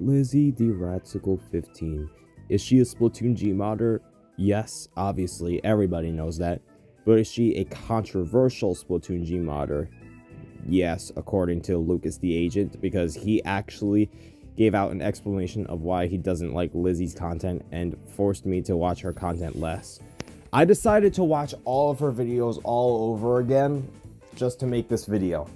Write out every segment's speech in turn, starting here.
LizzieTheRatcicle15. Is she a Splatoon G modder? Yes, obviously, everybody knows that. But is she a controversial Splatoon G modder? Yes, according to Lucas the Agent, because he actually gave out an explanation of why he doesn't like Lizzie's content and forced me to watch her content less. I decided to watch all of her videos all over again just to make this video.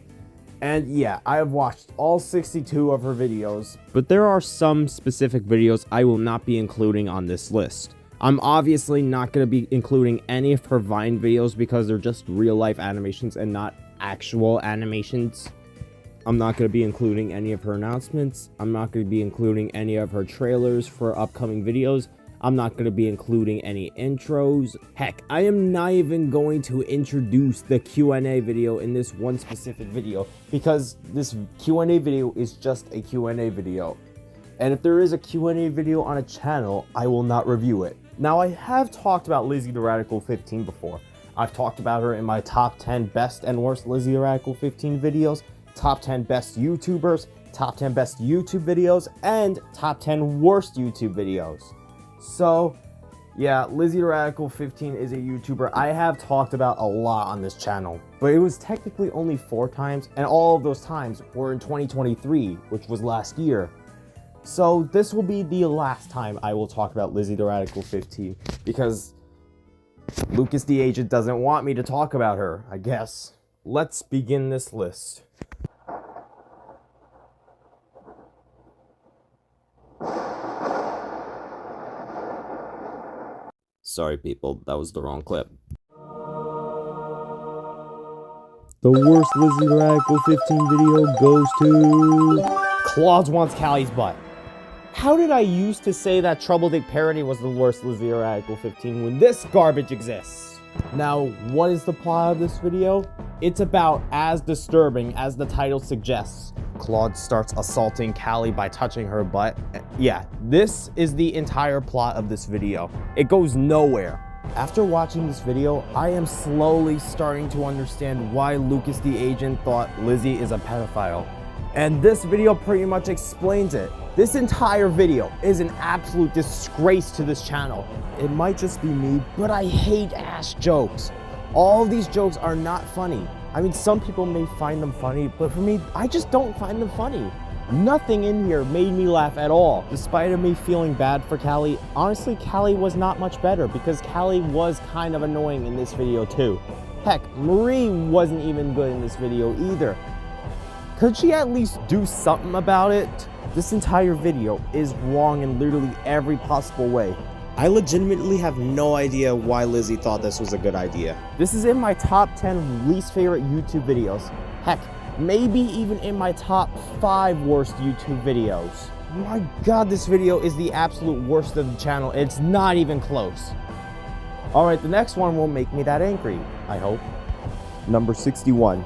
And yeah, I have watched all 62 of her videos, but there are some specific videos I will not be including on this list. I'm obviously not going to be including any of her Vine videos because they're just real life animations and not actual animations. I'm not going to be including any of her announcements. I'm not going to be including any of her trailers for upcoming videos. I'm not going to be including any intros. Heck, I am not even going to introduce the Q&A video in this one specific video because this Q&A video is just a Q&A video. And if there is a Q&A video on a channel, I will not review it. Now, I have talked about LizzieTheRatcicle15 before. I've talked about her in my top 10 best and worst LizzieTheRatcicle15 videos, top 10 best YouTubers, top 10 best YouTube videos, and top 10 worst YouTube videos. So, yeah, LizzieTheRatcicle15 is a YouTuber I have talked about a lot on this channel, but it was technically only 4 times, and all of those times were in 2023, which was last year. So this will be the last time I will talk about LizzieTheRatcicle15, because Lucas the Agent doesn't want me to talk about her, I guess. Let's begin this list. Sorry people, that was the wrong clip. The worst LizzieTheRatcicle15 video goes to... Claude wants Callie's butt. How did I used to say that Trouble Dick parody was the worst LizzieTheRatcicle15 when this garbage exists? Now, what is the plot of this video? It's about as disturbing as the title suggests. Claude starts assaulting Callie by touching her butt. Yeah, this is the entire plot of this video. It goes nowhere. After watching this video, I am slowly starting to understand why Lucas the Agent thought Lizzie is a pedophile. And this video pretty much explains it. This entire video is an absolute disgrace to this channel. It might just be me, but I hate ass jokes. All of these jokes are not funny. I mean, some people may find them funny, but for me, I just don't find them funny. Nothing in here made me laugh at all. Despite me feeling bad for Callie, honestly, Callie was not much better because Callie was kind of annoying in this video too. Heck, Marie wasn't even good in this video either. Could she at least do something about it? This entire video is wrong in literally every possible way. I legitimately have no idea why Lizzie thought this was a good idea. This is in my top 10 least favorite YouTube videos. Heck, maybe even in my top 5 worst YouTube videos. My god, this video is the absolute worst of the channel. It's not even close. Alright, the next one won't make me that angry, I hope. Number 61.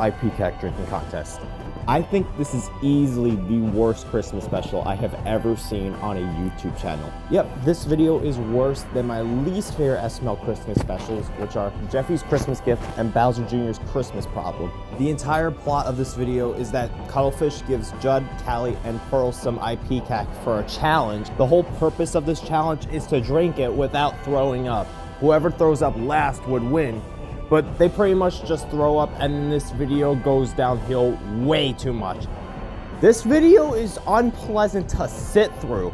IP Cack Drinking Contest. I think this is easily the worst Christmas special I have ever seen on a YouTube channel. Yep, this video is worse than my least favorite SML Christmas specials, which are Jeffy's Christmas Gift and Bowser Jr.'s Christmas Problem. The entire plot of this video is that Cuttlefish gives Judd, Callie, and Pearl some IP Cack for a challenge. The whole purpose of this challenge is to drink it without throwing up. Whoever throws up last would win. But they pretty much just throw up, and this video goes downhill way too much. This video is unpleasant to sit through.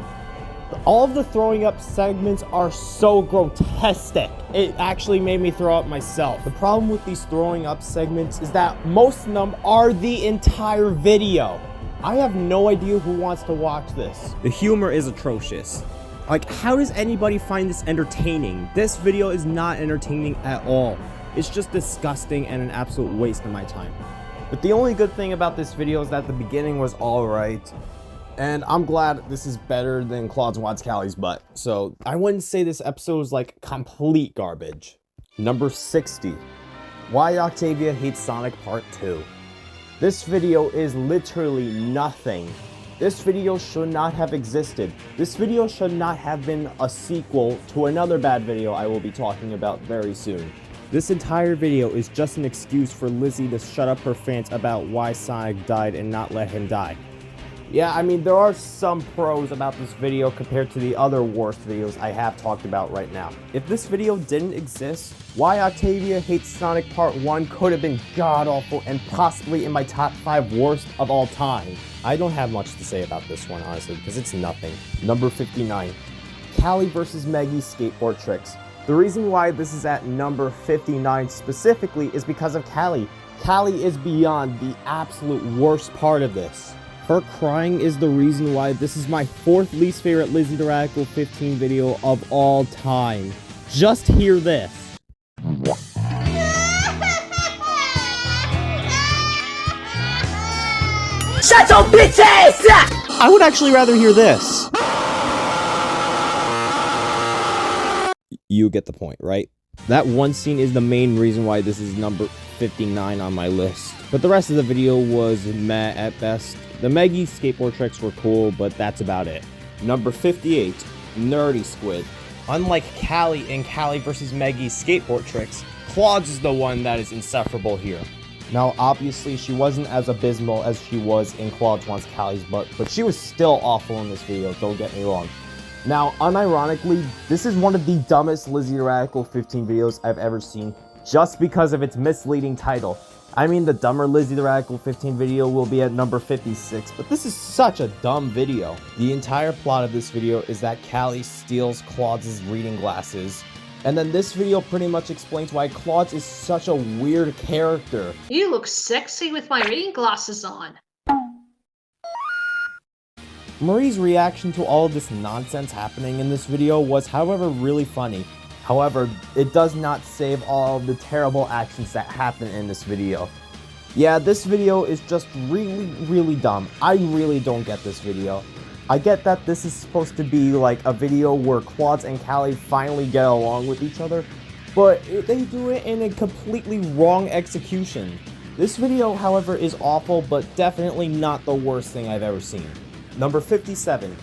All of the throwing up segments are so grotesque. It actually made me throw up myself. The problem with these throwing up segments is that most of them are the entire video. I have no idea who wants to watch this. The humor is atrocious. Like, how does anybody find this entertaining? This video is not entertaining at all. It's just disgusting and an absolute waste of my time. But the only good thing about this video is that the beginning was alright. And I'm glad this is better than Claude's Wants Callie's butt. So I wouldn't say this episode is like complete garbage. Number 60. Why Octavia Hates Sonic Part 2. This video is literally nothing. This video should not have existed. This video should not have been a sequel to another bad video I will be talking about very soon. This entire video is just an excuse for Lizzie to shut up her fans about why Sonic died and not let him die. Yeah, I mean, there are some pros about this video compared to the other worst videos I have talked about right now. If this video didn't exist, Why Octavia Hates Sonic Part 1 could have been god-awful and possibly in my top 5 worst of all time. I don't have much to say about this one, honestly, because it's nothing. Number 59. Callie vs. Meggie Skateboard Tricks. The reason why this is at number 59 specifically is because of Callie. Callie is beyond the absolute worst part of this. Her crying is the reason why this is my 4th least favorite LizzieTheRatcicle15 video of all time. Just hear this. Shut your bitch ass! I would actually rather hear this. You get the point, right? That one scene is the main reason why this is number 59 on my list. But the rest of the video was meh at best. The Meggie skateboard tricks were cool, but that's about it. Number 58, Nerdy Squid. Unlike Callie in Callie vs. Meggie skateboard tricks, Claude's is the one that is insufferable here. Now, obviously, she wasn't as abysmal as she was in Claude Wants Callie's Butt, but she was still awful in this video, don't get me wrong. Now, unironically, this is one of the dumbest LizzieTheRatcicle15 videos I've ever seen, just because of its misleading title. I mean, the dumber LizzieTheRatcicle15 video will be at number 56, but this is such a dumb video. The entire plot of this video is that Callie steals Claude's reading glasses, and then this video pretty much explains why Claude is such a weird character. You look sexy with my reading glasses on. Marie's reaction to all of this nonsense happening in this video was, however, really funny. However, it does not save all of the terrible actions that happen in this video. Yeah, this video is just really dumb. I really don't get this video. I get that this is supposed to be like a video where Claude and Callie finally get along with each other, but they do it in a completely wrong execution. This video, however, is awful, but definitely not the worst thing I've ever seen. Number 57,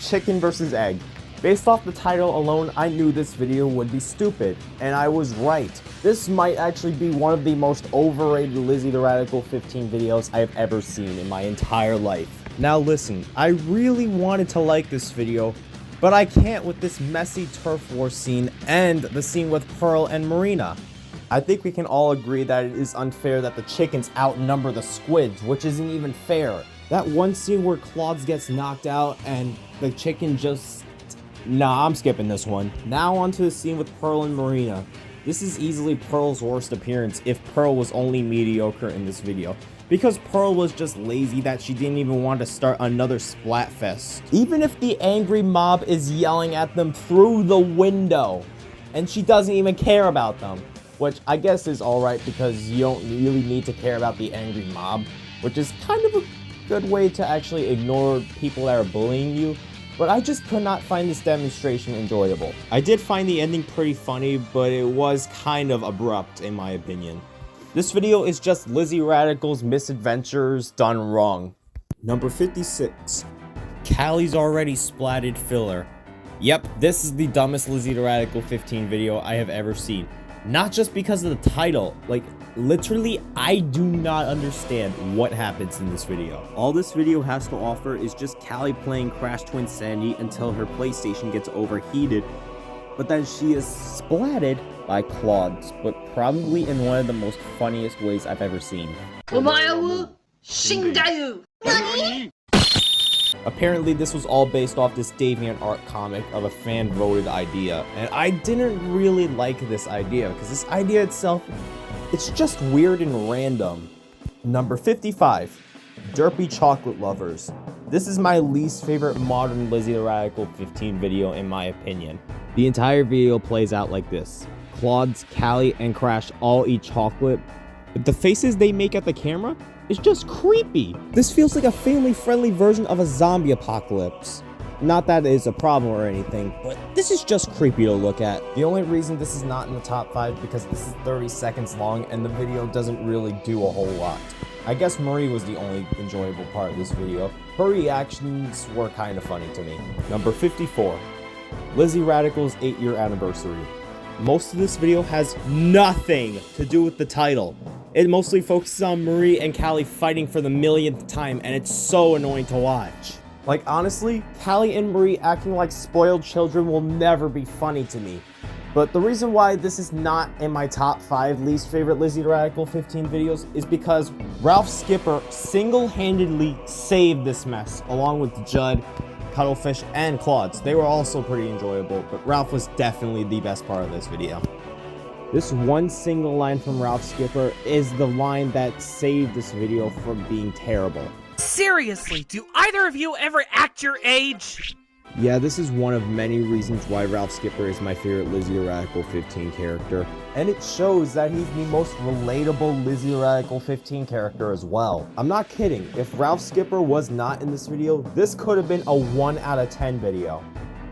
Chicken vs. Egg. Based off the title alone, I knew this video would be stupid, and I was right. This might actually be one of the most overrated LizzieTheRatcicle15 videos I've ever seen in my entire life. Now listen, I really wanted to like this video, but I can't with this messy turf war scene and the scene with Pearl and Marina. I think we can all agree that it is unfair that the chickens outnumber the squids, which isn't even fair. That one scene where Claude gets knocked out and the chicken just... Nah, I'm skipping this one. Now on to the scene with Pearl and Marina. This is easily Pearl's worst appearance if Pearl was only mediocre in this video, because Pearl was just lazy that she didn't even want to start another Splatfest. Even if the angry mob is yelling at them through the window, and she doesn't even care about them, which I guess is alright because you don't really need to care about the angry mob, which is kind of a good way to actually ignore people that are bullying you. But I just could not find this demonstration enjoyable. I did find the ending pretty funny, but it was kind of abrupt in my opinion. This video is just Lizzie Radical's misadventures done wrong. Number 56. Callie's already splatted filler. Yep, this is the dumbest LizzieTheRatcicle15 video I have ever seen. Not just because of the title, like, literally, I do not understand what happens in this video. All this video has to offer is just Callie playing Crash Twin Sandy until her PlayStation gets overheated, but then she is splatted by Claude, but probably in one of the most funniest ways I've ever seen. Apparently this was all based off this DeviantArt comic of a fan-voted idea, and I didn't really like this idea, because this idea itself, it's just weird and random. Number 55, Derpy Chocolate Lovers. This is my least favorite modern LizzieTheRatcicle15 video in my opinion. The entire video plays out like this. Claude, Callie, and Crash all eat chocolate, but the faces they make at the camera is just creepy. This feels like a family-friendly version of a zombie apocalypse. Not that it is a problem or anything, but this is just creepy to look at. The only reason this is not in the top 5 because this is 30 seconds long and the video doesn't really do a whole lot. I guess Marie was the only enjoyable part of this video. Her reactions were kind of funny to me. Number 54, Lizzie Radical's 8-year anniversary. Most of this video has nothing to do with the title. It mostly focuses on Marie and Callie fighting for the millionth time, and it's so annoying to watch. Like, honestly, Callie and Marie acting like spoiled children will never be funny to me. But the reason why this is not in my top 5 least favorite LizzieTheRatcicle15 videos is because Ralph Skipper single-handedly saved this mess, along with Judd, Cuttlefish, and Claudes. They were also pretty enjoyable, but Ralph was definitely the best part of this video. This one single line from Ralph Skipper is the line that saved this video from being terrible. Seriously, do either of you ever act your age? Yeah, this is one of many reasons why Ralph Skipper is my favorite LizzieTheRatcicle15 character. And it shows that he's the most relatable LizzieTheRatcicle15 character as well. I'm not kidding, if Ralph Skipper was not in this video, this could have been a 1 out of 10 video.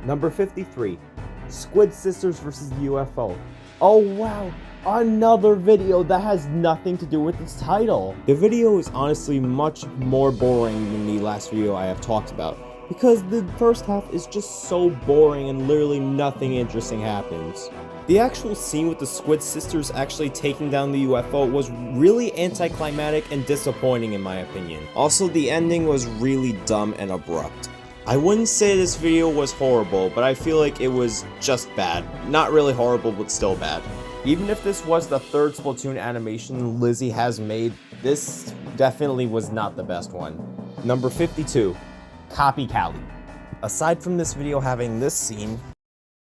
Number 53, Squid Sisters vs. UFO. Oh wow, another video that has nothing to do with its title. The video is honestly much more boring than the last video I have talked about, because the first half is just so boring and literally nothing interesting happens. The actual scene with the Squid Sisters actually taking down the UFO was really anticlimactic and disappointing in my opinion. Also, the ending was really dumb and abrupt. I wouldn't say this video was horrible, but I feel like it was just bad. Not really horrible, but still bad. Even if this was the 3rd Splatoon animation Lizzie has made, this definitely was not the best one. Number 52. Copy Callie. Aside from this video having this scene,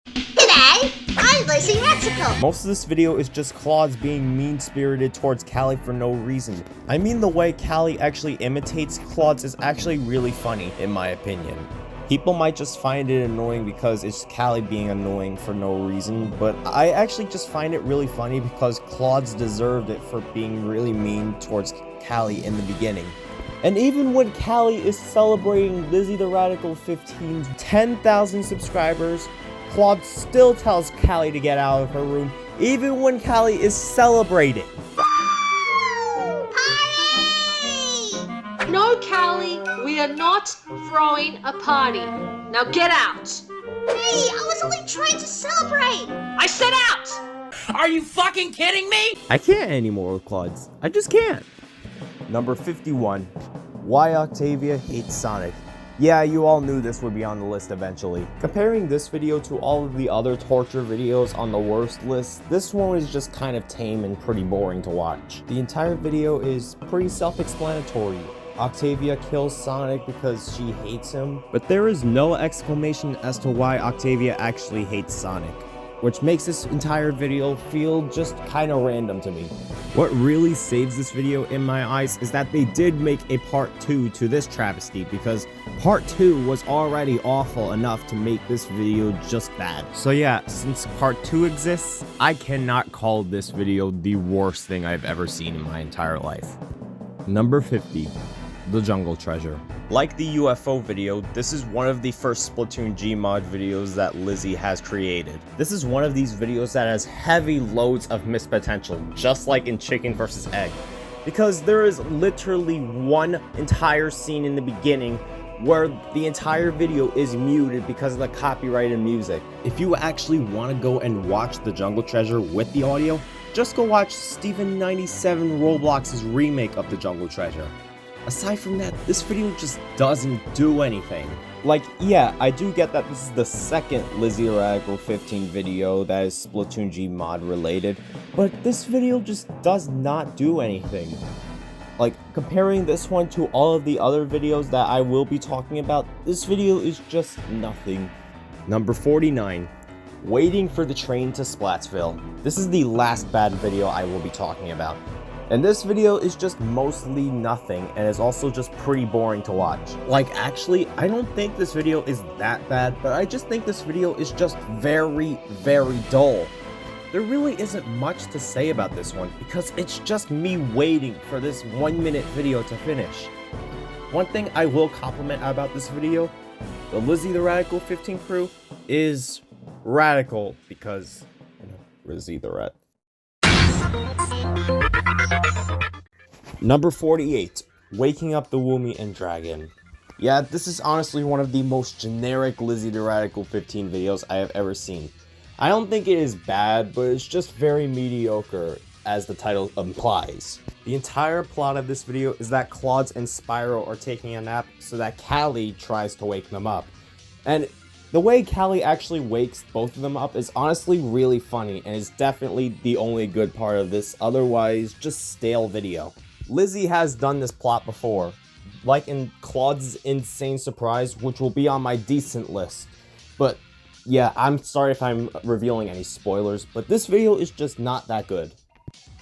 G'day, I'm LizzieTheRatcicle. most of this video is just Claudes being mean-spirited towards Callie for no reason. I mean, the way Callie actually imitates Claudes is actually really funny, in my opinion. People might just find it annoying because it's Callie being annoying for no reason, but I actually just find it really funny because Claudes deserved it for being really mean towards Callie in the beginning. And even when Callie is celebrating LizzieTheRatcicle15's 10,000 subscribers, Claude still tells Callie to get out of her room, even when Callie is celebrating. Party! No, Callie, we are not throwing a party. Now get out. Hey, I was only trying to celebrate. I said out! Are you fucking kidding me? I can't anymore with Claudes. I just can't. Number 51. Why Octavia Hates Sonic. Yeah, you all knew this would be on the list eventually. Comparing this video to all of the other torture videos on the worst list, this one is just kind of tame and pretty boring to watch. The entire video is pretty self-explanatory. Octavia kills Sonic because she hates him, but there is no explanation as to why Octavia actually hates Sonic, which makes this entire video feel just kind of random to me. What really saves this video in my eyes is that they did make a part 2 to this travesty, because part 2 was already awful enough to make this video just bad. So yeah, since part 2 exists, I cannot call this video the worst thing I've ever seen in my entire life. Number 50. The Jungle Treasure. Like the UFO video, this is one of the first Splatoon Gmod videos that Lizzie has created. This is one of these videos that has heavy loads of missed potential, just like in Chicken vs. Egg. Because there is literally one entire scene in the beginning where the entire video is muted because of the copyrighted music. If you actually want to go and watch The Jungle Treasure with the audio, just go watch Steven97 Roblox's remake of The Jungle Treasure. Aside from that, this video just doesn't do anything. Like, yeah, I do get that this is the second LizzieTheRatcicle15 video that is Splatoon Gmod related, but this video just does not do anything. Like, comparing this one to all of the other videos that I will be talking about, this video is just nothing. Number 49. Waiting for the train to Splatsville. This is the last bad video I will be talking about. And this video is just mostly nothing, and is also just pretty boring to watch. Like, actually, I don't think this video is that bad, but I just think this video is just very, very dull. There really isn't much to say about this one, because it's just me waiting for this 1-minute video to finish. One thing I will compliment about this video, the LizzieTheRatcicle15 crew is radical, because, you know, Lizzie the Rat. Number 48. Waking Up the Woomy and Dragon. Yeah, this is honestly one of the most generic LizzieTheRatcicle15 videos I have ever seen. I don't think it is bad, but it's just very mediocre. as the title implies. The entire plot of this video is that Claude and Spyro are taking a nap so that Callie tries to wake them up. And the way Callie actually wakes both of them up is honestly really funny and is definitely the only good part of this otherwise just stale video. Lizzie has done this plot before, like in Claude's Insane Surprise, which will be on my decent list. But yeah, I'm sorry if I'm revealing any spoilers, but this video is just not that good.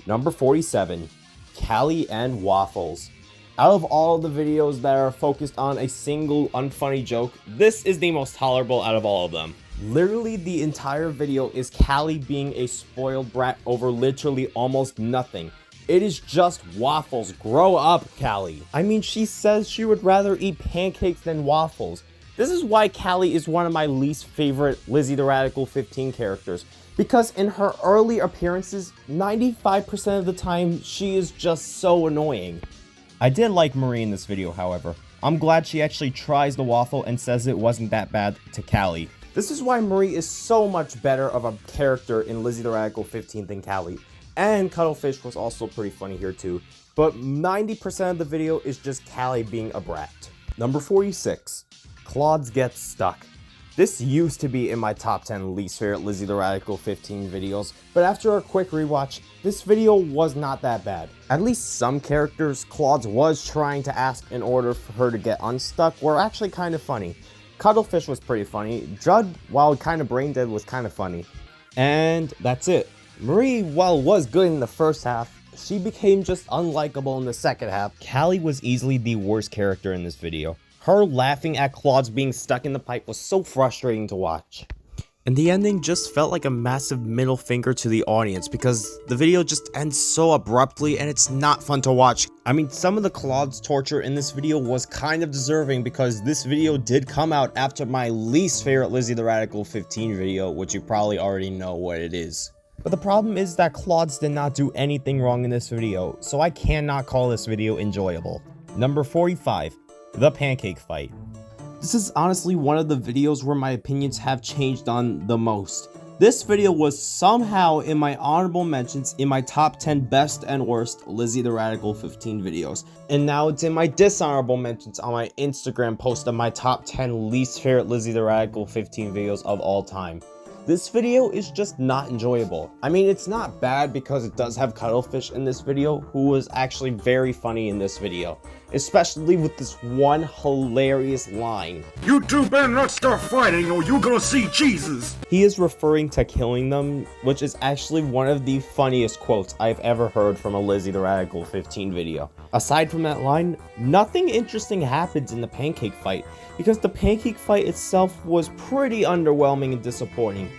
Number 47, Callie and Waffles. Out of all the videos that are focused on a single unfunny joke, this is the most tolerable out of all of them. Literally the entire video is Callie being a spoiled brat over literally almost nothing. It is just waffles. Grow up, Callie. I mean, she says she would rather eat pancakes than waffles. This is why Callie is one of my least favorite LizzieTheRatcicle15 characters. Because in her early appearances, 95% of the time, she is just so annoying. I did like Marie in this video, however. I'm glad she actually tries the waffle and says it wasn't that bad to Callie. This is why Marie is so much better of a character in LizzieTheRatcicle15 than Callie. And Cuttlefish was also pretty funny here too. But 90% of the video is just Callie being a brat. Number 46, Claude Gets Stuck. This used to be in my top 10 least favorite LizzieTheRatcicle15 videos, but after a quick rewatch, this video was not that bad. At least some characters Claude was trying to ask in order for her to get unstuck were actually kind of funny. Cuttlefish was pretty funny. Judd, while kind of brain dead, was kind of funny. And that's it. Marie, while was good in the first half, she became just unlikable in the second half. Callie was easily the worst character in this video. Her laughing at Claude being stuck in the pipe was so frustrating to watch. And the ending just felt like a massive middle finger to the audience because the video just ends so abruptly and it's not fun to watch. I mean, some of the Claude's torture in this video was kind of deserving because this video did come out after my least favorite LizzieTheRatcicle15 video, which you probably already know what it is. But the problem is that Claude did not do anything wrong in this video, so I cannot call this video enjoyable. Number 45. The Pancake Fight. This is honestly one of the videos where my opinions have changed on the most. This video was somehow in my honorable mentions in my top 10 best and worst LizzieTheRatcicle15 videos. And now it's in my dishonorable mentions on my Instagram post of my top 10 least favorite LizzieTheRatcicle15 videos of all time. This video is just not enjoyable. I mean, it's not bad because it does have Cuttlefish in this video, who was actually very funny in this video. Especially with this one hilarious line. You two better not start fighting or you're gonna see Jesus! He is referring to killing them, which is actually one of the funniest quotes I've ever heard from a LizzieTheRatcicle15 video. Aside from that line, nothing interesting happens in the pancake fight, because the pancake fight itself was pretty underwhelming and disappointing.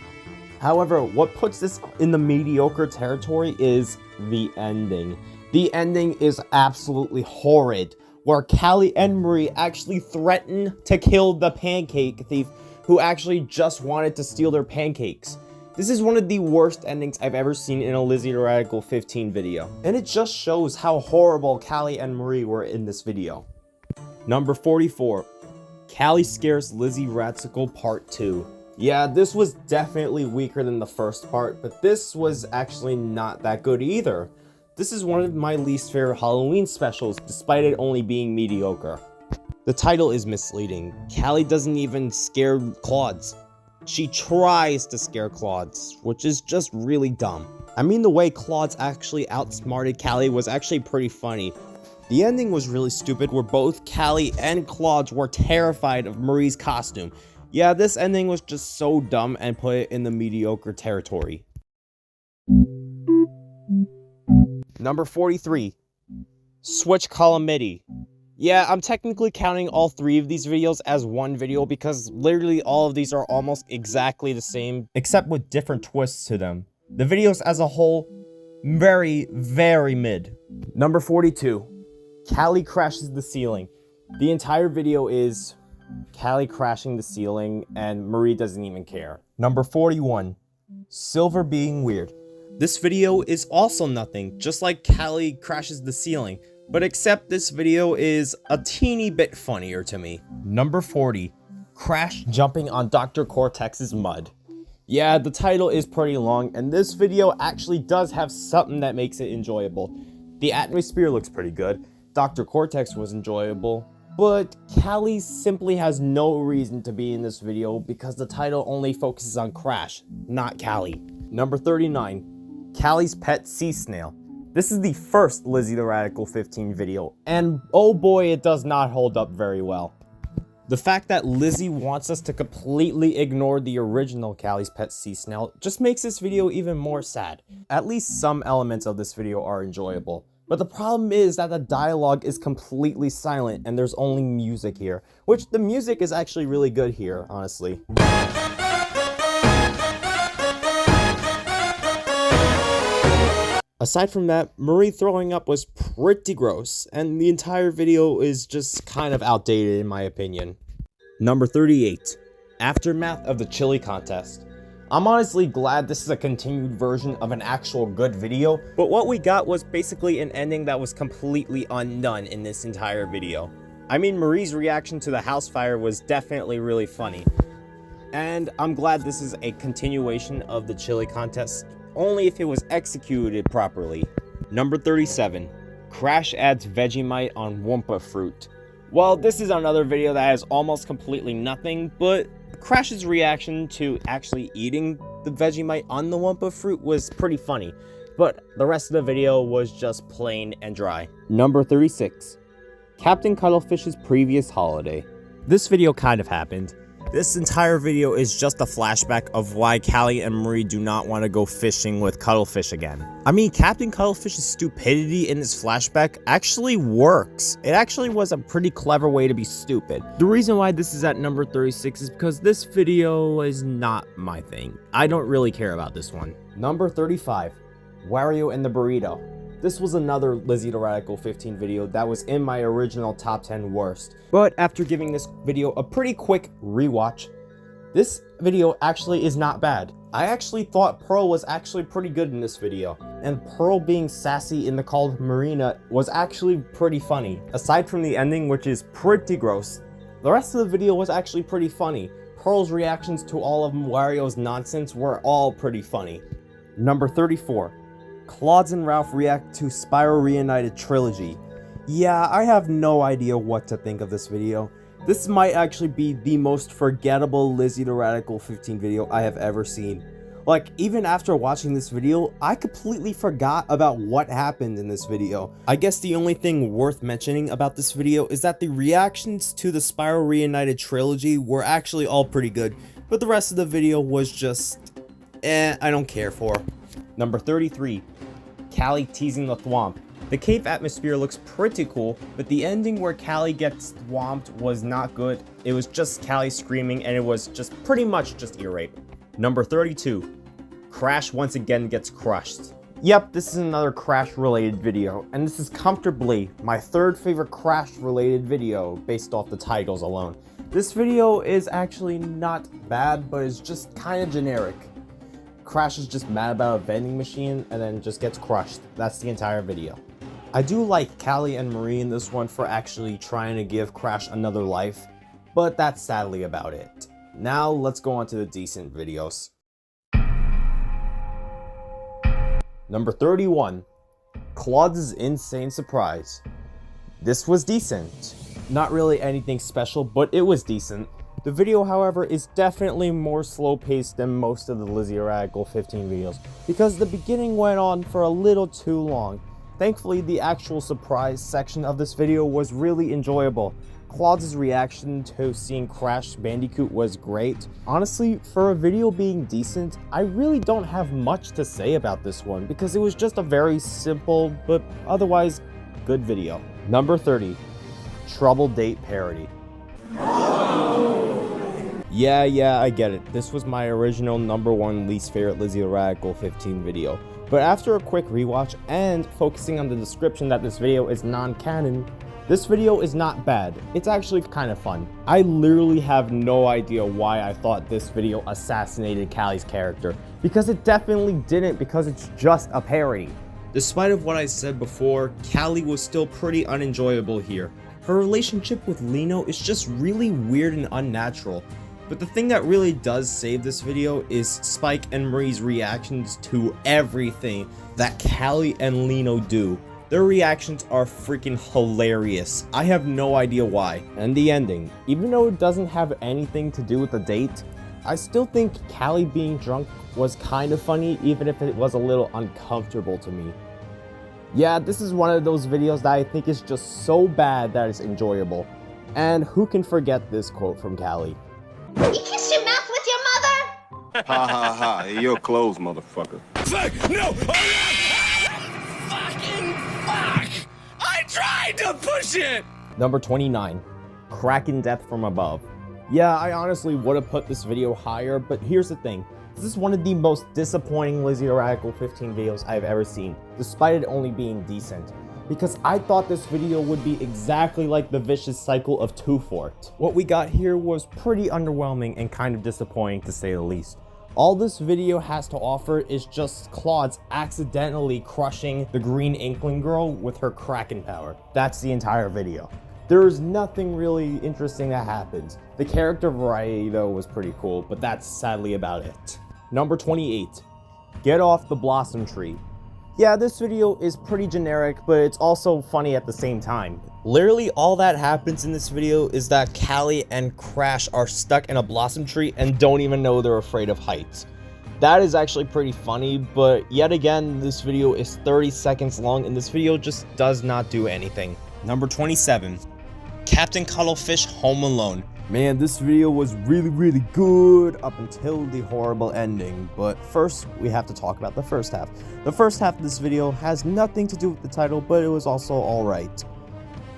However, what puts this in the mediocre territory is the ending. The ending is absolutely horrid, where Callie and Marie actually threaten to kill the pancake thief who actually just wanted to steal their pancakes. This is one of the worst endings I've ever seen in a LizzieTheRatcicle15 video, and it just shows how horrible Callie and Marie were in this video. Number 44. Callie Scares Lizzie Ratcicle Part 2. Yeah, this was definitely weaker than the first part, but this was actually not that good either. This is one of my least favorite Halloween specials, despite it only being mediocre. The title is misleading. Callie doesn't even scare Claude. She tries to scare Claude, which is just really dumb. I mean, the way Claude actually outsmarted Callie was actually pretty funny. The ending was really stupid, where both Callie and Claude were terrified of Marie's costume. Yeah, this ending was just so dumb and put it in the mediocre territory. Number 43. Switch Calamity. Yeah, I'm technically counting all three of these videos as one video because literally all of these are almost exactly the same, except with different twists to them. The videos as a whole, very, very mid. Number 42. Callie crashes the ceiling. The entire video is Callie crashing the ceiling and Marie doesn't even care. Number 41. Silver being weird. This video is also nothing, just like Callie crashes the ceiling, but except this video is a teeny bit funnier to me. Number 40. Crash jumping on Dr. Cortex's mud. Yeah, the title is pretty long, and this video actually does have something that makes it enjoyable. The atmosphere looks pretty good, Dr. Cortex was enjoyable, but Callie simply has no reason to be in this video because the title only focuses on Crash, not Callie. Number 39, Callie's Pet Sea Snail. This is the first LizzieTheRatcicle15 video, and oh boy, it does not hold up very well. The fact that Lizzie wants us to completely ignore the original Callie's Pet Sea Snail just makes this video even more sad. At least some elements of this video are enjoyable, but the problem is that the dialogue is completely silent and there's only music here, which the music is actually really good here, honestly. Aside from that, Marie throwing up was pretty gross, and the entire video is just kind of outdated in my opinion. Number 38, Aftermath of the Chili Contest. I'm honestly glad this is a continued version of an actual good video, but what we got was basically an ending that was completely undone in this entire video. I mean, Marie's reaction to the house fire was definitely really funny, and I'm glad this is a continuation of the Chili Contest, only if it was executed properly. Number 37, Crash adds Vegemite on Wumpa fruit. Well, this is another video that has almost completely nothing, but Crash's reaction to actually eating the Vegemite on the Wumpa fruit was pretty funny, but the rest of the video was just plain and dry. Number 36, Captain Cuttlefish's previous holiday. This video kind of happened. This entire video is just a flashback of why Callie and Marie do not want to go fishing with Cuttlefish again. I mean, Captain Cuttlefish's stupidity in this flashback actually works. It actually was a pretty clever way to be stupid. The reason why this is at number 36 is because this video is not my thing. I don't really care about this one. Number 35, Wario and the Burrito. This was another LizzieTheRatcicle15 video that was in my original top 10 worst. But after giving this video a pretty quick rewatch, this video actually is not bad. I actually thought Pearl was actually pretty good in this video, and Pearl being sassy in the Called Marina was actually pretty funny. Aside from the ending, which is pretty gross, the rest of the video was actually pretty funny. Pearl's reactions to all of Wario's nonsense were all pretty funny. Number 34. Claude and Ralph react to Spyro Reunited Trilogy. Yeah, I have no idea what to think of this video. This might actually be the most forgettable LizzieTheRatcicle15 video I have ever seen. Like, even after watching this video, I completely forgot about what happened in this video. I guess the only thing worth mentioning about this video is that the reactions to the Spyro Reunited Trilogy were actually all pretty good, but the rest of the video was just, I don't care for. Number 33, Callie teasing the Thwomp. The cave atmosphere looks pretty cool, but the ending where Callie gets thwomped was not good. It was just Callie screaming, and it was just pretty much just ear rape. Number 32, Crash once again gets crushed. Yep, this is another Crash related video, and this is comfortably my third favorite Crash related video based off the titles alone. This video is actually not bad, but it's just kind of generic. Crash is just mad about a vending machine and then just gets crushed. That's the entire video. I do like Callie and Marie in this one for actually trying to give Crash another life, but that's sadly about it. Now let's go on to the decent videos. Number 31, Claude's Insane Surprise. This was decent. Not really anything special, but it was decent. The video, however, is definitely more slow-paced than most of the LizzieTheRatcicle15 videos, because the beginning went on for a little too long. Thankfully, the actual surprise section of this video was really enjoyable. Claude's reaction to seeing Crash Bandicoot was great. Honestly, for a video being decent, I really don't have much to say about this one, because it was just a very simple, but otherwise good video. Number 30, Trouble Date Parody. Yeah, I get it. This was my original number 1 least favorite LizzieTheRatcicle15 video. But after a quick rewatch and focusing on the description that this video is non-canon, this video is not bad. It's actually kind of fun. I literally have no idea why I thought this video assassinated Callie's character, because it definitely didn't, because it's just a parody. Despite of what I said before, Callie was still pretty unenjoyable here. Her relationship with Lino is just really weird and unnatural. But the thing that really does save this video is Spike and Marie's reactions to everything that Callie and Lino do. Their reactions are freaking hilarious. I have no idea why. And the ending, even though it doesn't have anything to do with the date, I still think Callie being drunk was kind of funny, even if it was a little uncomfortable to me. Yeah, this is one of those videos that I think is just so bad that it's enjoyable. And who can forget this quote from Callie? You kiss your mouth with your mother? Ha ha ha. You're closed, motherfucker. Fuck! No! Fucking fuck! I tried to push it! Number 29, Crack in Depth from Above. Yeah, I honestly would have put this video higher, but here's the thing. This is one of the most disappointing LizzieTheRatcicle15 videos I've ever seen, despite it only being decent. Because I thought this video would be exactly like the vicious cycle of Two Fort. What we got here was pretty underwhelming and kind of disappointing to say the least. All this video has to offer is just Claude's accidentally crushing the green inkling girl with her Kraken power. That's the entire video. There's nothing really interesting that happens. The character variety though was pretty cool, but that's sadly about it. Number 28, Get Off the Blossom Tree. Yeah, this video is pretty generic, but it's also funny at the same time. Literally all that happens in this video is that Callie and Crash are stuck in a blossom tree and don't even know they're afraid of heights. That is actually pretty funny, but yet again, this video is 30 seconds long and this video just does not do anything. Number 27, Captain Cuttlefish Home Alone. Man, this video was really good up until the horrible ending, but first we have to talk about the first half. The first half of this video has nothing to do with the title, but it was also alright.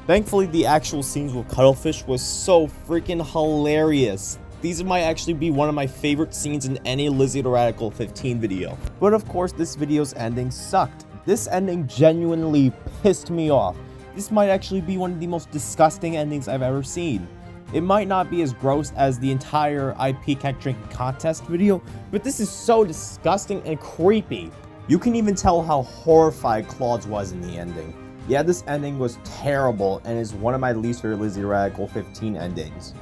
Thankfully, the actual scenes with Cuttlefish was so freaking hilarious. These might actually be one of my favorite scenes in any LizzieTheRatcicle15 video. But of course, this video's ending sucked. This ending genuinely pissed me off. This might actually be one of the most disgusting endings I've ever seen. It might not be as gross as the entire IP Cat Drinking Contest video, but this is so disgusting and creepy. You can even tell how horrified Claude was in the ending. Yeah, this ending was terrible and is one of my least favorite LizzieTheRatcicle15 endings.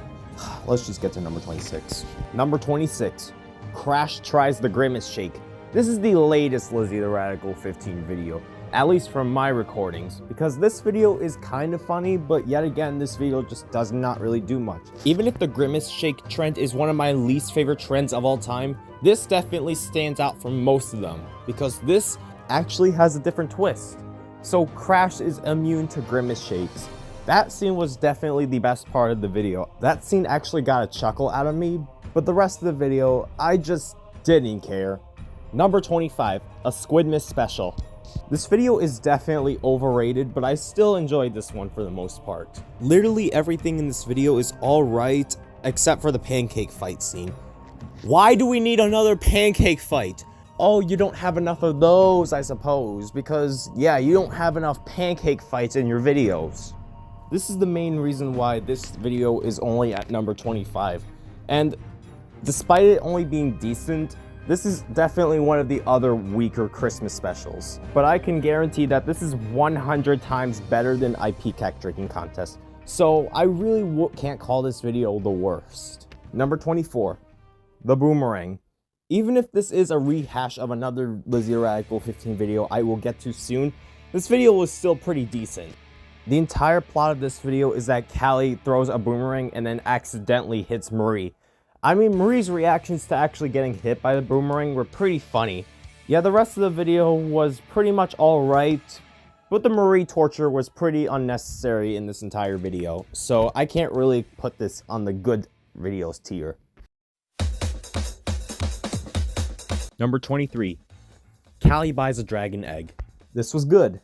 Let's just get to number 26. Number 26, Crash Tries the Grimace Shake. This is the latest LizzieTheRatcicle15 video, at least from my recordings, because this video is kind of funny, but yet again, this video just does not really do much. Even if the Grimace Shake trend is one of my least favorite trends of all time, this definitely stands out from most of them, because this actually has a different twist. So Crash is immune to Grimace Shakes. That scene was definitely the best part of the video. That scene actually got a chuckle out of me, but the rest of the video, I just didn't care. Number 25, A Squidmas Special. This video is definitely overrated, but I still enjoyed this one for the most part. Literally everything in this video is alright, except for the pancake fight scene. Why do we need another pancake fight? Oh, you don't have enough of those, I suppose, because, yeah, you don't have enough pancake fights in your videos. This is the main reason why this video is only at number 25. And despite it only being decent, this is definitely one of the other weaker Christmas specials. But I can guarantee that this is 100 times better than IP Cat Drinking Contest. So I really can't call this video the worst. Number 24, The Boomerang. Even if this is a rehash of another LizzieTheRatcicle15 video I will get to soon, this video was still pretty decent. The entire plot of this video is that Callie throws a boomerang and then accidentally hits Marie. I mean, Marie's reactions to actually getting hit by the boomerang were pretty funny. Yeah, the rest of the video was pretty much alright, but the Marie torture was pretty unnecessary in this entire video, so I can't really put this on the good videos tier. Number 23, Callie buys a dragon egg. This was good.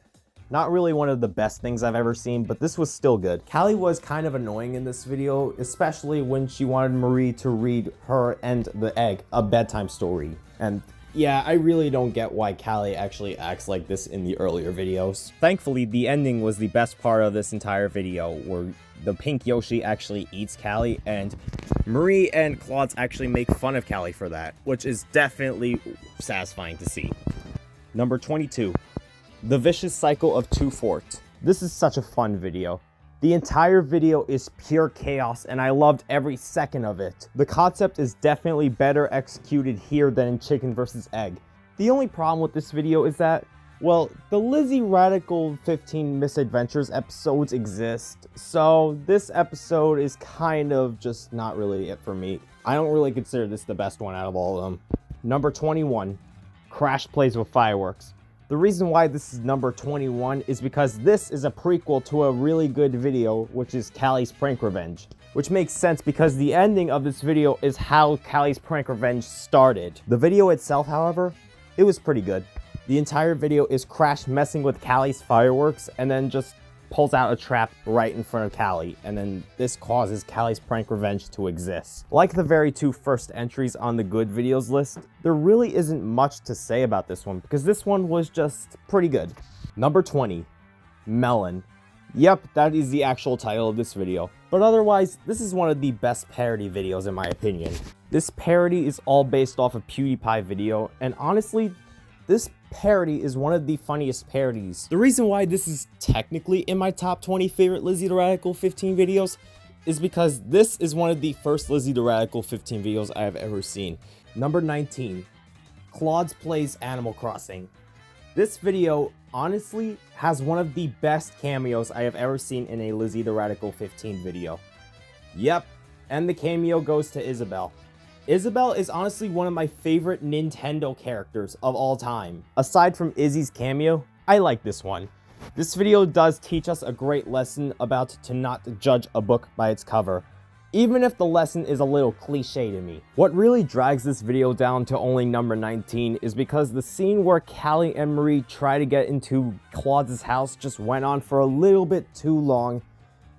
Not really one of the best things I've ever seen, but this was still good. Callie was kind of annoying in this video, especially when she wanted Marie to read her and the egg a bedtime story. And yeah, I really don't get why Callie actually acts like this in the earlier videos. Thankfully, the ending was the best part of this entire video, where the pink Yoshi actually eats Callie, and Marie and Claude actually make fun of Callie for that, which is definitely satisfying to see. Number 22. The Vicious Cycle of Two Fort. This is such a fun video. The entire video is pure chaos and I loved every second of it. The concept is definitely better executed here than in Chicken vs. Egg. The only problem with this video is that, well, the LizzieTheRatcicle15 Misadventures episodes exist, so this episode is kind of just not really it for me. I don't really consider this the best one out of all of them. Number 21, Crash Plays with Fireworks. The reason why this is number 21 is because this is a prequel to a really good video, which is Callie's Prank Revenge. Which makes sense because the ending of this video is how Callie's Prank Revenge started. The video itself, however, it was pretty good. The entire video is Crash messing with Callie's fireworks and then just pulls out a trap right in front of Callie, and then this causes Callie's Prank Revenge to exist. Like the very two first entries on the good videos list, there really isn't much to say about this one because this one was just pretty good. Number 20, Melon. Yep, that is the actual title of this video. But otherwise, this is one of the best parody videos in my opinion. This parody is all based off a PewDiePie video, and honestly, this parody is one of the funniest parodies. The reason why this is technically in my top 20 favorite LizzieTheRatcicle15 videos is because this is one of the first LizzieTheRatcicle15 videos I have ever seen. Number 19, Claude's Plays Animal Crossing. This video honestly has one of the best cameos I have ever seen in a LizzieTheRatcicle15 video. Yep, and the cameo goes to Isabelle. Isabelle is honestly one of my favorite Nintendo characters of all time. Aside from Izzy's cameo, I like this one. This video does teach us a great lesson about to not judge a book by its cover, even if the lesson is a little cliche to me. What really drags this video down to only number 19 is because the scene where Callie and Marie try to get into Claude's house just went on for a little bit too long,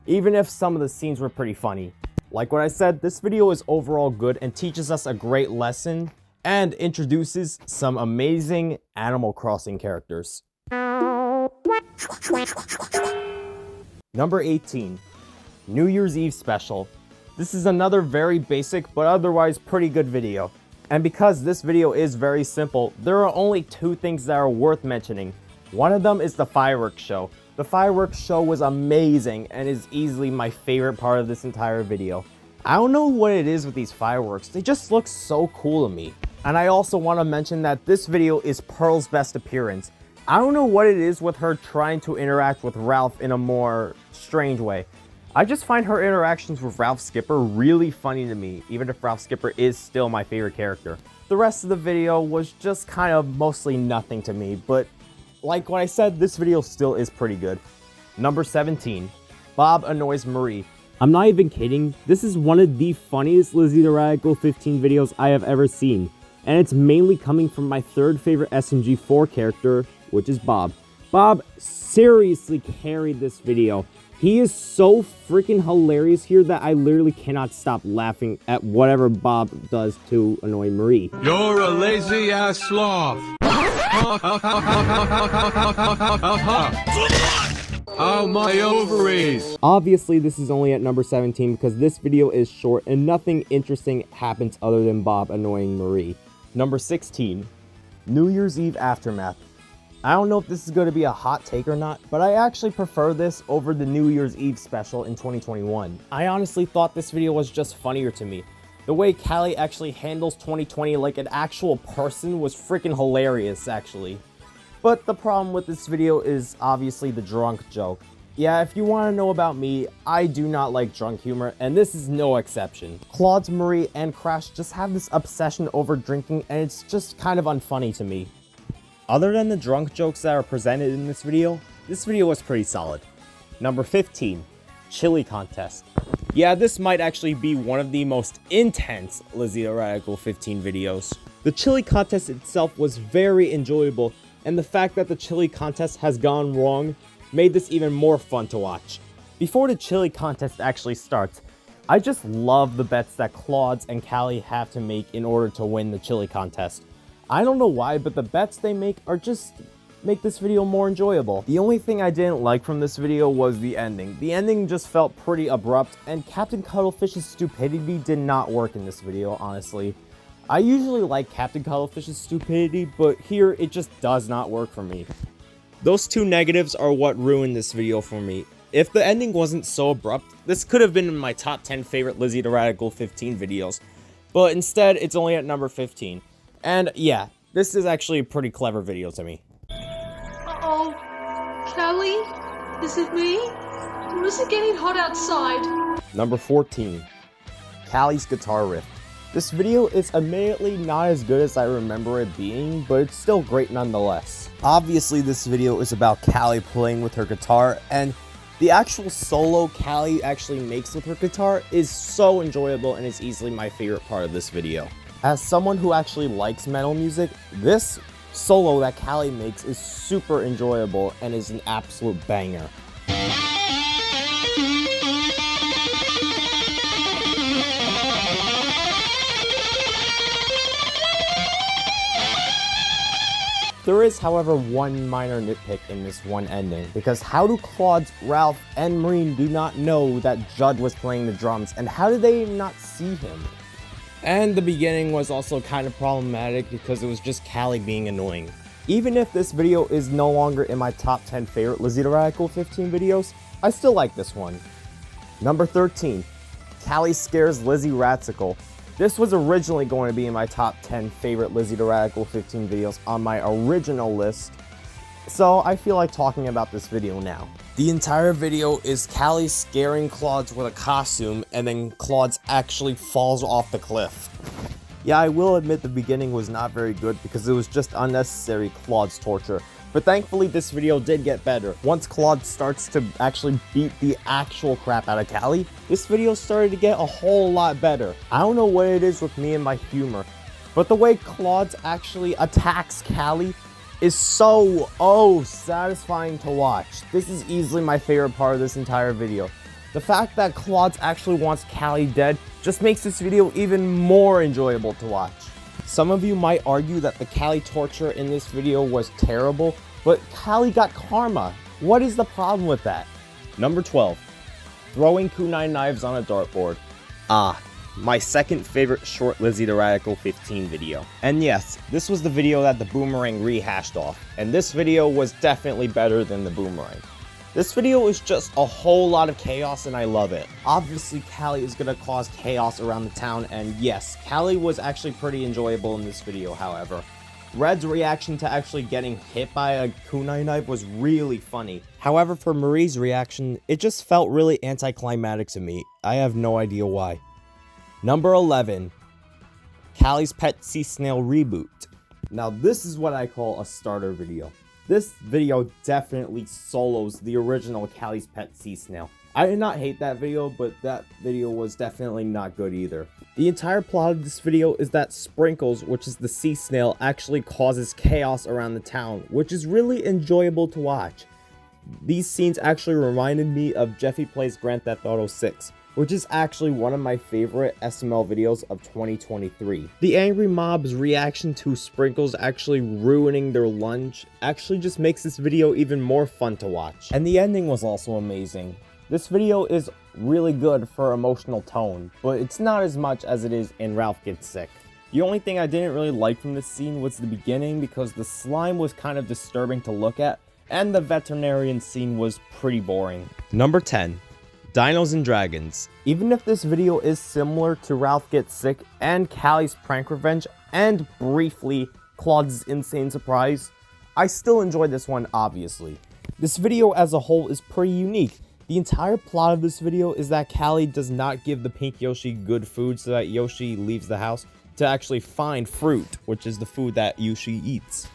even if some of the scenes were pretty funny. Like what I said, this video is overall good and teaches us a great lesson and introduces some amazing Animal Crossing characters. Number 18, New Year's Eve Special. This is another very basic but otherwise pretty good video. And because this video is very simple, there are only two things that are worth mentioning. One of them is the fireworks show. The fireworks show was amazing and is easily my favorite part of this entire video. I don't know what it is with these fireworks, they just look so cool to me. And I also want to mention that this video is Pearl's best appearance. I don't know what it is with her trying to interact with Ralph in a more strange way. I just find her interactions with Ralph Skipper really funny to me, even if Ralph Skipper is still my favorite character. The rest of the video was just kind of mostly nothing to me, but like what I said, this video still is pretty good. Number 17, Bob Annoys Marie. I'm not even kidding, this is one of the funniest LizzieTheRatcicle15 videos I have ever seen. And it's mainly coming from my third favorite SMG4 character, which is Bob. Bob seriously carried this video. He is so freaking hilarious here that I literally cannot stop laughing at whatever Bob does to annoy Marie. You're a lazy ass sloth. Oh, my ovaries. Obviously, this is only at number 17 because this video is short and nothing interesting happens other than Bob annoying Marie. Number 16, New Year's Eve Aftermath. I don't know if this is going to be a hot take or not, but I actually prefer this over the New Year's Eve special in 2021. I honestly thought this video was just funnier to me. The way Callie actually handles 2020 like an actual person was freaking hilarious, actually. But the problem with this video is obviously the drunk joke. Yeah, if you want to know about me, I do not like drunk humor, and this is no exception. Claude, Marie, and Crash just have this obsession over drinking, and it's just kind of unfunny to me. Other than the drunk jokes that are presented in this video was pretty solid. Number 15, Chili Contest. Yeah, this might actually be one of the most intense LizzieTheRatcicle15 videos. The Chili Contest itself was very enjoyable, and the fact that the Chili Contest has gone wrong made this even more fun to watch. Before the Chili Contest actually starts, I just love the bets that Claude and Callie have to make in order to win the Chili Contest. I don't know why, but the bets they make are just make this video more enjoyable. The only thing I didn't like from this video was the ending. The ending just felt pretty abrupt, and Captain Cuttlefish's stupidity did not work in this video, honestly. I usually like Captain Cuttlefish's stupidity, but here it just does not work for me. Those two negatives are what ruined this video for me. If the ending wasn't so abrupt, this could have been in my top 10 favorite LizzieTheRatcicle15 videos, but instead it's only at number 15. And yeah, this is actually a pretty clever video to me. Uh-oh. Kelly? Is it me? Or is it getting hot outside? Number 14. Callie's guitar riff. This video is admittedly not as good as I remember it being, but it's still great nonetheless. Obviously, this video is about Callie playing with her guitar, and the actual solo Callie actually makes with her guitar is so enjoyable and is easily my favorite part of this video. As someone who actually likes metal music, this solo that Callie makes is super enjoyable and is an absolute banger. There is, however, one minor nitpick in this one ending, because how do Claude's, Ralph, and Maureen do not know that Judd was playing the drums, and how did they not see him? And the beginning was also kind of problematic because it was just Callie being annoying. Even if this video is no longer in my top 10 favorite LizzieTheRatcicle15 videos, I still like this one. Number 13. Callie scares Lizzie Ratcicle. This was originally going to be in my top 10 favorite LizzieTheRatcicle15 videos on my original list, so I feel like talking about this video now. The entire video is Callie scaring Claude with a costume, and then Claude actually falls off the cliff. Yeah, I will admit the beginning was not very good because it was just unnecessary Claude's torture. But thankfully this video did get better. Once Claude starts to actually beat the actual crap out of Callie, this video started to get a whole lot better. I don't know what it is with me and my humor, but the way Claude actually attacks Callie is so, satisfying to watch. This is easily my favorite part of this entire video. The fact that Claude actually wants Callie dead just makes this video even more enjoyable to watch. Some of you might argue that the Callie torture in this video was terrible, but Callie got karma. What is the problem with that? Number 12. Throwing kunai knives on a dartboard. My second favorite short LizzieTheRatcicle15 video. And yes, this was the video that the boomerang rehashed off, and this video was definitely better than the boomerang. This video is just a whole lot of chaos and I love it. Obviously, Callie is gonna cause chaos around the town, and yes, Callie was actually pretty enjoyable in this video, however. Red's reaction to actually getting hit by a kunai knife was really funny. However, for Marie's reaction, it just felt really anticlimactic to me. I have no idea why. Number 11. Callie's Pet Sea Snail Reboot. Now this is what I call a starter video. This video definitely solos the original Callie's Pet Sea Snail. I did not hate that video, but that video was definitely not good either. The entire plot of this video is that Sprinkles, which is the sea snail, actually causes chaos around the town, which is really enjoyable to watch. These scenes actually reminded me of Jeffy Plays Grand Theft Auto 6, which is actually one of my favorite SML videos of 2023. The angry mob's reaction to Sprinkles actually ruining their lunch actually just makes this video even more fun to watch. And the ending was also amazing. This video is really good for emotional tone, but it's not as much as it is in Ralph Gets Sick. The only thing I didn't really like from this scene was the beginning because the slime was kind of disturbing to look at, and the veterinarian scene was pretty boring. Number 10. Dinos and Dragons. Even if this video is similar to Ralph Gets Sick and Callie's Prank Revenge and briefly Claude's Insane Surprise, I still enjoyed this one obviously. This video as a whole is pretty unique. The entire plot of this video is that Callie does not give the pink Yoshi good food so that Yoshi leaves the house to actually find fruit, which is the food that Yoshi eats.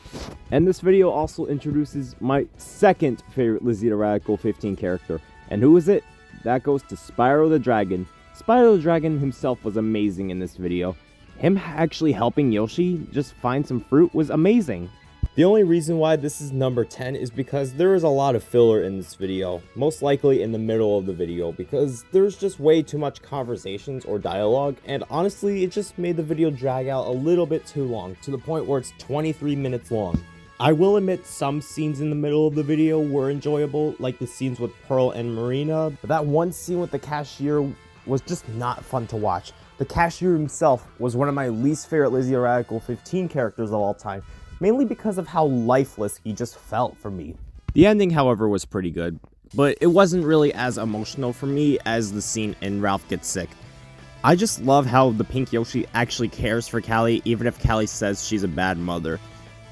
And this video also introduces my second favorite LizzieTheRatcicle15 character. And who is it? That goes to Spyro the Dragon. Spyro the Dragon himself was amazing in this video. Him actually helping Yoshi just find some fruit was amazing. The only reason why this is number 10 is because there is a lot of filler in this video, most likely in the middle of the video, because there's just way too much conversations or dialogue, and honestly, it just made the video drag out a little bit too long, to the point where it's 23 minutes long. I will admit some scenes in the middle of the video were enjoyable, like the scenes with Pearl and Marina, but that one scene with the cashier was just not fun to watch. The cashier himself was one of my least favorite LizzieTheRatcicle15 characters of all time, mainly because of how lifeless he just felt for me. The ending, however, was pretty good. but it wasn't really as emotional for me as the scene in Ralph Gets Sick. I just love how the Pink Yoshi actually cares for Callie, even if Callie says she's a bad mother.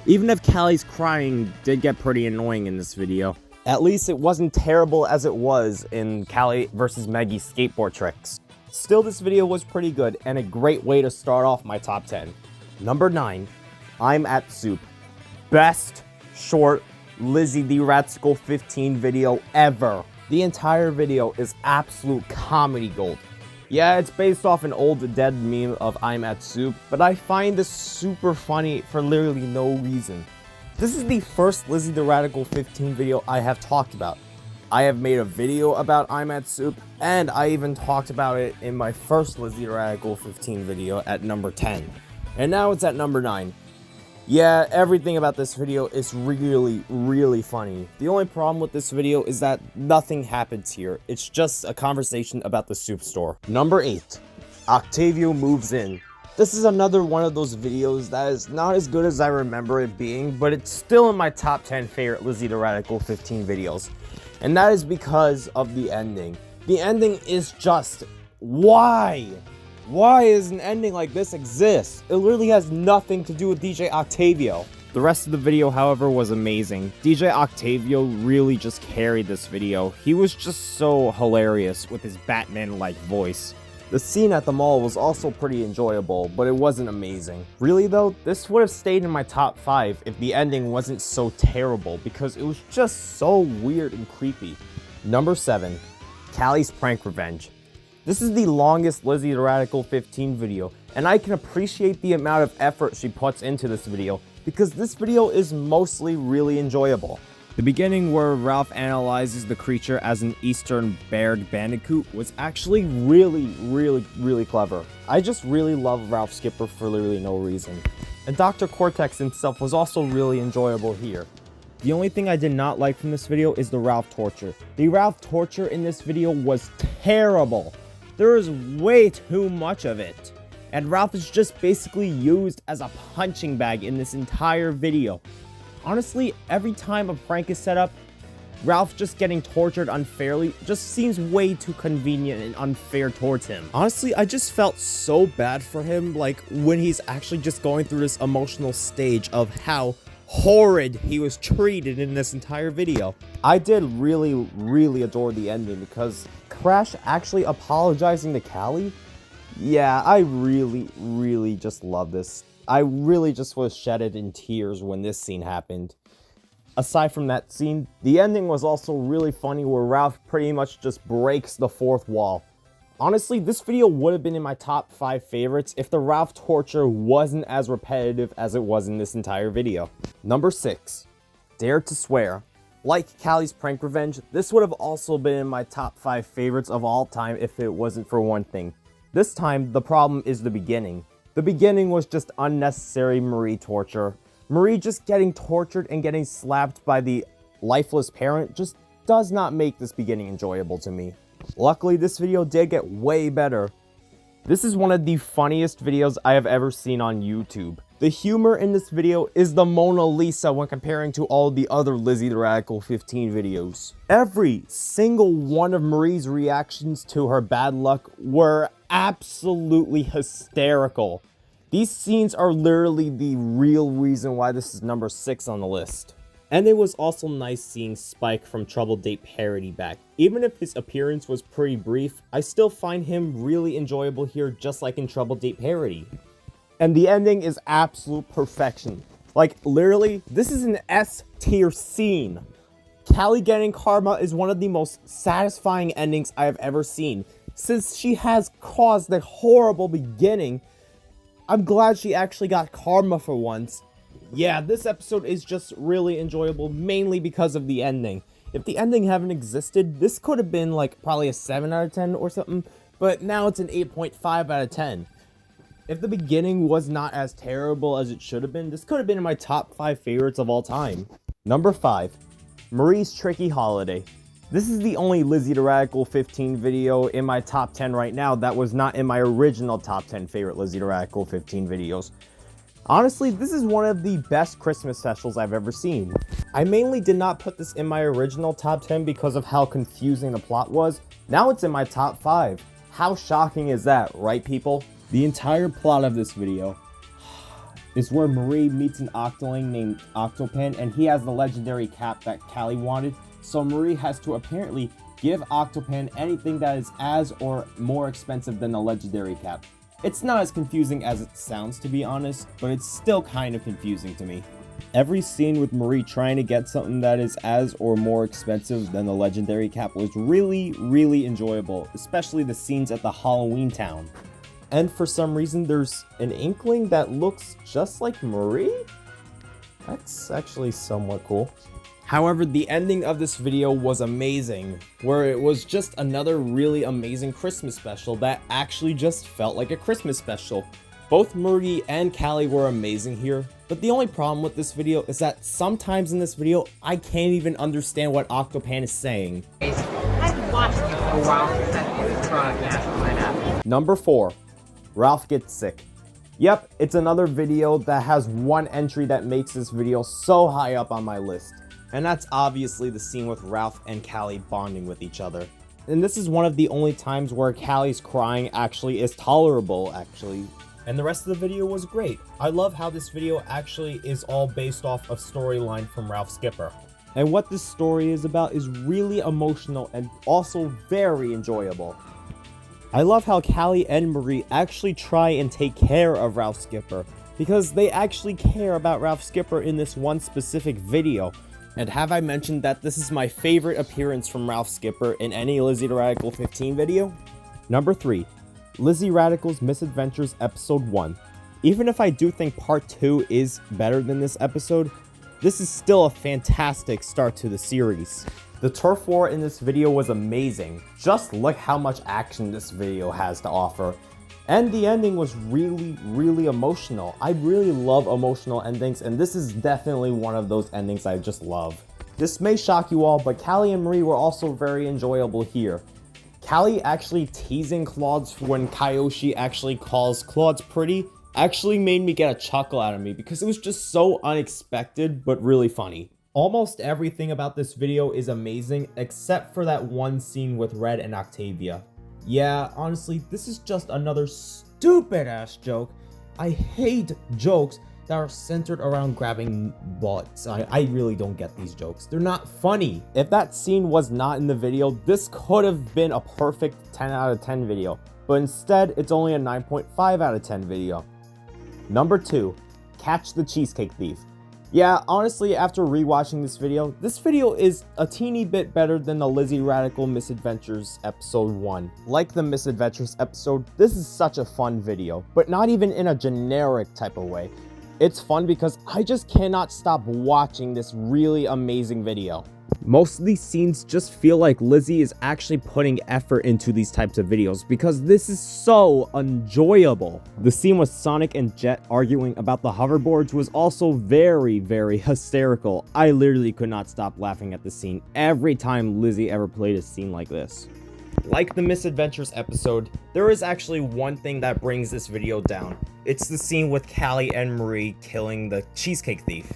Even if Callie's crying did get pretty annoying in this video. At least it wasn't terrible as it was in Callie vs. Maggie's skateboard tricks. Still, this video was pretty good and a great way to start off my top 10. Number 9, I'm at Soup. Best short LizzieTheRatcicle15 video ever. The entire video is absolute comedy gold. Yeah, it's based off an old dead meme of I'm at Soup, but I find this super funny for literally no reason. This is the first LizzieTheRatcicle15 video I have talked about. I have made a video about I'm at Soup, and I even talked about it in my first LizzieTheRatcicle15 video at number 10. And now it's at number 9. Yeah, everything about this video is really funny. The only problem with this video is that nothing happens here. It's just a conversation about the soup store. Number 8, Octavio Moves In. This is another one of those videos that is not as good as I remember it being, but it's still in my top 10 favorite LizzieTheRatcicle15 videos. And that is because of the ending. The ending is just, why? Why does an ending like this exist? It literally has nothing to do with DJ Octavio. The rest of the video, however, was amazing. DJ Octavio really just carried this video. He was just so hilarious with his Batman-like voice. The scene at the mall was also pretty enjoyable, but it wasn't amazing. Really though, this would have stayed in my top 5 if the ending wasn't so terrible, because it was just so weird and creepy. Number 7, Callie's Prank Revenge. This is the longest LizzieTheRatcicle15 video, and I can appreciate the amount of effort she puts into this video, because this video is mostly really enjoyable. The beginning where Ralph analyzes the creature as an Eastern Beared Bandicoot was actually really clever. I just really love Ralph Skipper for literally no reason. And Dr. Cortex himself was also really enjoyable here. The only thing I did not like from this video is the Ralph torture. The Ralph torture in this video was terrible. There is way too much of it. And Ralph is just basically used as a punching bag in this entire video. Honestly, every time a prank is set up, Ralph just getting tortured unfairly just seems way too convenient and unfair towards him. Honestly, I just felt so bad for him, like when he's actually just going through this emotional stage of how horrid he was treated in this entire video. I did really adore the ending because Crash actually apologizing to Callie? Yeah, I really just love this. I really just was shedded in tears when this scene happened. Aside from that scene, the ending was also really funny where Ralph pretty much just breaks the fourth wall. Honestly, this video would have been in my top 5 favorites if the Ralph torture wasn't as repetitive as it was in this entire video. Number 6, Dare to Swear. Like Callie's Prank Revenge, this would have also been in my top 5 favorites of all time if it wasn't for one thing. This time, the problem is the beginning. The beginning was just unnecessary Marie torture. Marie just getting tortured and getting slapped by the lifeless parent just does not make this beginning enjoyable to me. Luckily, this video did get way better. This is one of the funniest videos I have ever seen on YouTube. The humor in this video is the Mona Lisa when comparing to all the other LizzieTheRatcicle15 videos. Every single one of Marie's reactions to her bad luck were absolutely hysterical. These scenes are literally the real reason why this is number 6 on the list. And it was also nice seeing Spike from Trouble Date Parody back. Even if his appearance was pretty brief, I still find him really enjoyable here, just like in Trouble Date Parody. And the ending is absolute perfection. Like, literally, this is an S-tier scene. Callie getting karma is one of the most satisfying endings I have ever seen. Since she has caused a horrible beginning, I'm glad she actually got karma for once. Yeah, this episode is just really enjoyable, mainly because of the ending. If the ending hadn't existed, this could have been like probably a 7 out of 10 or something, but now it's an 8.5 out of 10. If the beginning was not as terrible as it should have been, this could have been in my top 5 favorites of all time. Number 5, Marie's Tricky Holiday. This is the only LizzieTheRatcicle15 video in my top 10 right now that was not in my original top 10 favorite LizzieTheRatcicle15 videos. Honestly, this is one of the best Christmas specials I've ever seen. I mainly did not put this in my original top 10 because of how confusing the plot was. Now it's in my top 5. How shocking is that, right people? The entire plot of this video is where Marie meets an octoling named Octopan, and he has the legendary cap that Callie wanted, so Marie has to apparently give Octopan anything that is as or more expensive than the legendary cap. It's not as confusing as it sounds, to be honest, but it's still kind of confusing to me. Every scene with Marie trying to get something that is as or more expensive than the legendary cap was really enjoyable, especially the scenes at the Halloween town. And for some reason, there's an inkling that looks just like Marie? That's actually somewhat cool. However, the ending of this video was amazing, where it was just another really amazing Christmas special that actually just felt like a Christmas special. Both Marie and Callie were amazing here, but the only problem with this video is that sometimes in this video, I can't even understand what Octopan is saying. I've watched you for a while since I was broadcast. Number 4. Ralph gets sick. Yep, it's another video that has one entry that makes this video so high up on my list. And that's obviously the scene with Ralph and Callie bonding with each other. And this is one of the only times where Callie's crying actually is tolerable, actually. And the rest of the video was great. I love how this video actually is all based off of storyline from Ralph Skipper. And what this story is about is really emotional and also very enjoyable. I love how Callie and Marie actually try and take care of Ralph Skipper, because they actually care about Ralph Skipper in this one specific video. And have I mentioned that this is my favorite appearance from Ralph Skipper in any LizzieTheRatcicle15 video? Number 3. Lizzie Radical's Misadventures Episode 1. Even if I do think Part 2 is better than this episode, this is still a fantastic start to the series. The turf war in this video was amazing. Just look how much action this video has to offer. And the ending was really emotional. I really love emotional endings, and this is definitely one of those endings I just love. This may shock you all, but Callie and Marie were also very enjoyable here. Callie actually teasing Claude when Kyoshi actually calls Claude pretty actually made me get a chuckle out of me because it was just so unexpected but really funny. Almost everything about this video is amazing except for that one scene with Red and Octavia. Yeah, honestly, this is just another stupid ass joke. I hate jokes that are centered around grabbing butts. I really don't get these jokes. They're not funny. If that scene was not in the video, this could have been a perfect 10 out of 10 video. But instead, it's only a 9.5 out of 10 video. Number 2, Catch the Cheesecake Thief. Yeah, honestly, after rewatching this video is a teeny bit better than the Lizzie Radical Misadventures Episode 1. Like the Misadventures episode, this is such a fun video, but not even in a generic type of way. It's fun because I just cannot stop watching this really amazing video. Most of these scenes just feel like Lizzie is actually putting effort into these types of videos because this is so enjoyable. The scene with Sonic and Jet arguing about the hoverboards was also very hysterical. I literally could not stop laughing at the scene every time Lizzie ever played a scene like this. Like the Misadventures episode, there is actually one thing that brings this video down. It's the scene with Callie and Marie killing the Cheesecake Thief.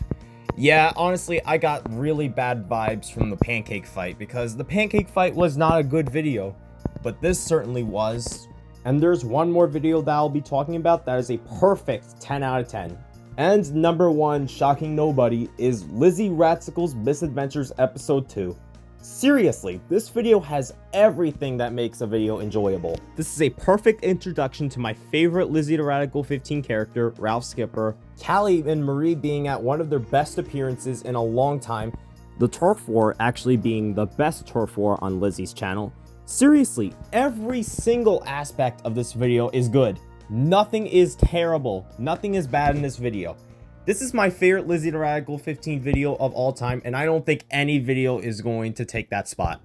Yeah, honestly, I got really bad vibes from the pancake fight because the pancake fight was not a good video, but this certainly was. And there's one more video that I'll be talking about that is a perfect 10 out of 10. And number 1, shocking nobody, is LizzieTheRatcicle's Misadventures Episode 2. Seriously, this video has everything that makes a video enjoyable. This is a perfect introduction to my favorite LizzieTheRatcicle15 character, Ralph Skipper, Callie and Marie being at one of their best appearances in a long time, the turf war actually being the best turf war on Lizzie's channel. Seriously, every single aspect of this video is good. Nothing is terrible. Nothing is bad in this video. This is my favorite LizzieTheRatcicle15 video of all time, and I don't think any video is going to take that spot.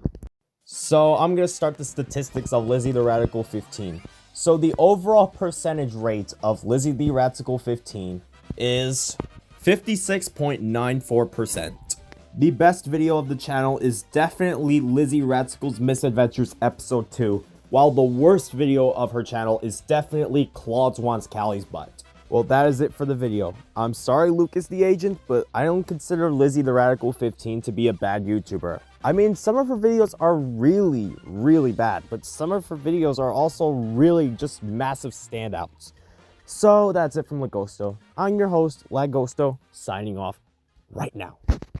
So I'm going to start the statistics of LizzieTheRatcicle15. So the overall percentage rate of LizzieTheRatcicle15 is 56.94%. The best video of the channel is definitely Lizzie Ratsicle's Misadventures Episode 2, while the worst video of her channel is definitely Claude Wants Callie's Butt. Well, that is it for the video. I'm sorry, Lucas the Agent, but I don't consider LizzieTheRatcicle15 to be a bad YouTuber. I mean, some of her videos are really, really bad, but some of her videos are also really just massive standouts. So that's it from Lagosto. I'm your host, Lagosto, signing off right now.